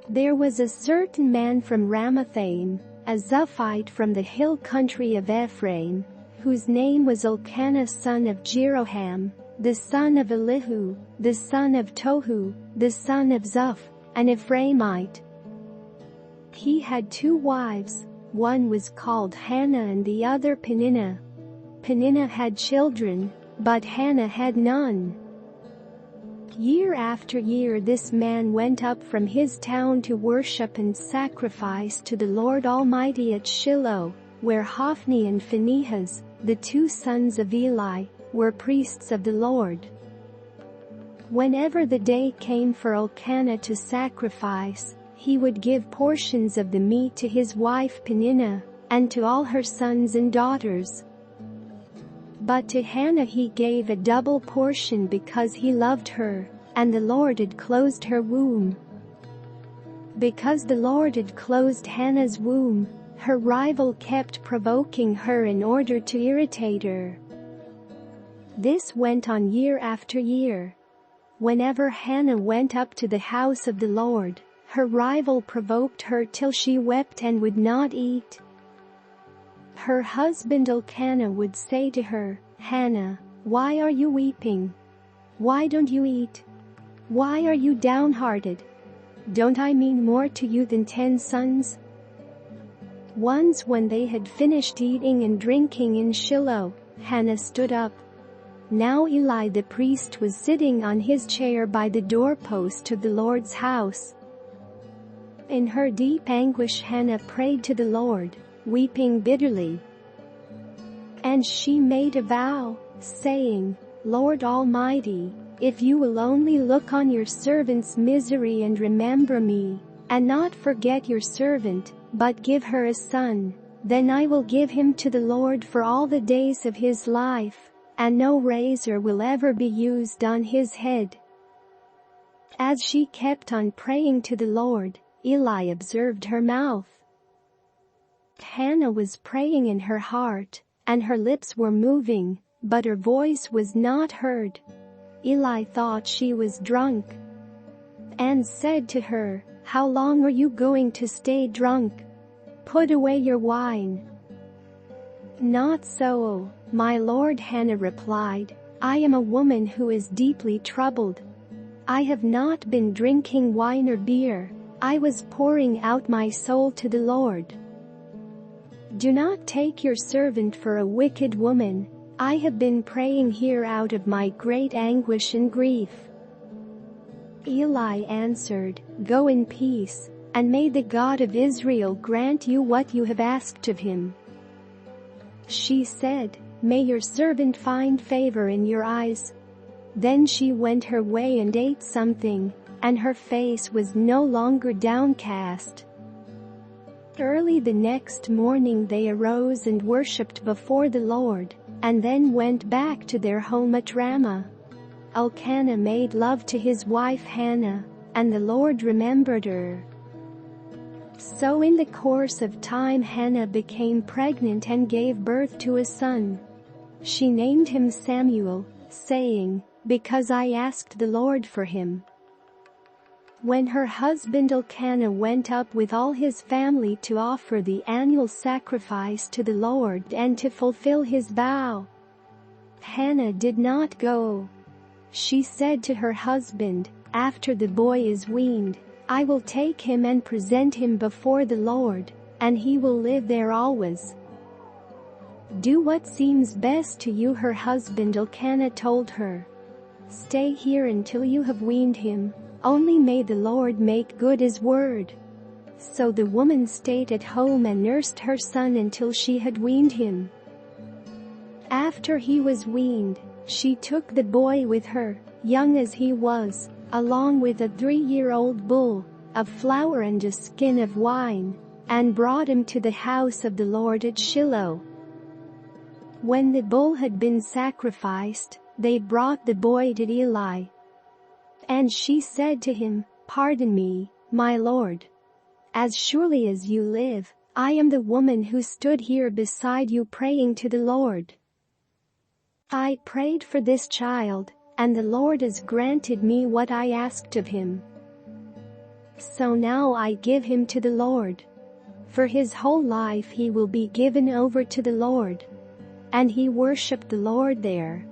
There was a certain man from Ramathaim, a Zuphite from the hill country of Ephraim, whose name was Elkanah son of Jeroham, the son of Elihu, the son of Tohu, the son of Zuph, an Ephraimite. He had 2 wives, one was called Hannah and the other Peninnah. Peninnah had children, but Hannah had none. Year after year this man went up from his town to worship and sacrifice to the Lord Almighty at Shiloh, where Hophni and Phinehas, the 2 sons of Eli, were priests of the Lord. Whenever the day came for Elkanah to sacrifice, he would give portions of the meat to his wife Peninnah, and to all her sons and daughters. But to Hannah he gave a double portion because he loved her, and the Lord had closed her womb. Because the Lord had closed Hannah's womb, her rival kept provoking her in order to irritate her. This went on year after year. Whenever Hannah went up to the house of the Lord, her rival provoked her till she wept and would not eat. Her husband Elkanah would say to her, "Hannah, why are you weeping? Why don't you eat? Why are you downhearted? Don't I mean more to you than 10 sons?" Once when they had finished eating and drinking in Shiloh, Hannah stood up. Now Eli the priest was sitting on his chair by the doorpost of the Lord's house. In her deep anguish Hannah prayed to the Lord, weeping bitterly. And she made a vow, saying, "Lord Almighty, if you will only look on your servant's misery and remember me, and not forget your servant, but give her a son, then I will give him to the Lord for all the days of his life, and no razor will ever be used on his head." As she kept on praying to the Lord, Eli observed her mouth. Hannah was praying in her heart, and her lips were moving, but her voice was not heard. Eli thought she was drunk, and said to her, "How long are you going to stay drunk? Put away your wine." "Not so, my lord," Hannah replied. "I am a woman who is deeply troubled. I have not been drinking wine or beer. I was pouring out my soul to the Lord. Do not take your servant for a wicked woman. I have been praying here out of my great anguish and grief." Eli answered, "Go in peace, and may the God of Israel grant you what you have asked of him." She said, "May your servant find favor in your eyes." Then she went her way and ate something, and her face was no longer downcast. Early the next morning they arose and worshipped before the Lord, and then went back to their home at Ramah. Elkanah made love to his wife Hannah, and the Lord remembered her. So in the course of time Hannah became pregnant and gave birth to a son. She named him Samuel, saying, "Because I asked the Lord for him." When her husband Elkanah went up with all his family to offer the annual sacrifice to the Lord and to fulfill his vow, Hannah did not go. She said to her husband, "After the boy is weaned, I will take him and present him before the Lord, and he will live there always." "Do what seems best to you," her husband Elkanah told her. "Stay here until you have weaned him. Only may the Lord make good his word." So the woman stayed at home and nursed her son until she had weaned him. After he was weaned, she took the boy with her, young as he was, along with a 3-year-old bull, of flour and a skin of wine, and brought him to the house of the Lord at Shiloh. When the bull had been sacrificed, they brought the boy to Eli. And she said to him, "Pardon me, my lord. As surely as you live, I am the woman who stood here beside you praying to the Lord. I prayed for this child, and the Lord has granted me what I asked of him. So now I give him to the Lord. For his whole life he will be given over to the Lord." And he worshipped the Lord there.